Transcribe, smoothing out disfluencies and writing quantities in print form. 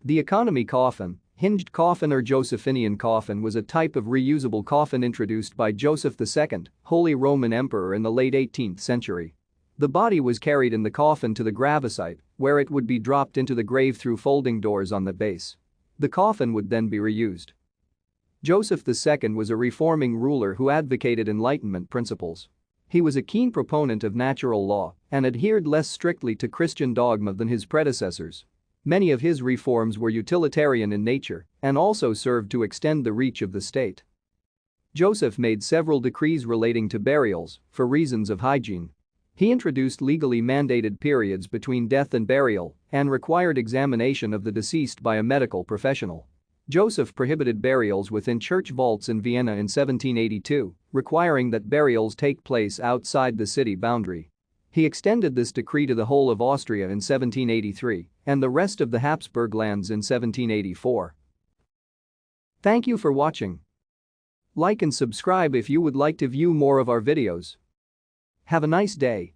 The economy coffin, hinged coffin or Josephinian coffin, was a type of reusable coffin introduced by Joseph II, Holy Roman Emperor, in the late 18th century. The body was carried in the coffin to the gravesite, where it would be dropped into the grave through folding doors on the base. The coffin would then be reused. Joseph II was a reforming ruler who advocated Enlightenment principles. He was a keen proponent of natural law and adhered less strictly to Christian dogma than his predecessors. Many of his reforms were utilitarian in nature and also served to extend the reach of the state. Joseph made several decrees relating to burials for reasons of hygiene. He introduced legally mandated periods between death and burial and required examination of the deceased by a medical professional. Joseph prohibited burials within church vaults in Vienna in 1782, requiring that burials take place outside the city boundary. He extended this decree to the whole of Austria in 1783 and the rest of the Habsburg lands in 1784. Thank you for watching. Like and subscribe if you would like to view more of our videos. Have a nice day.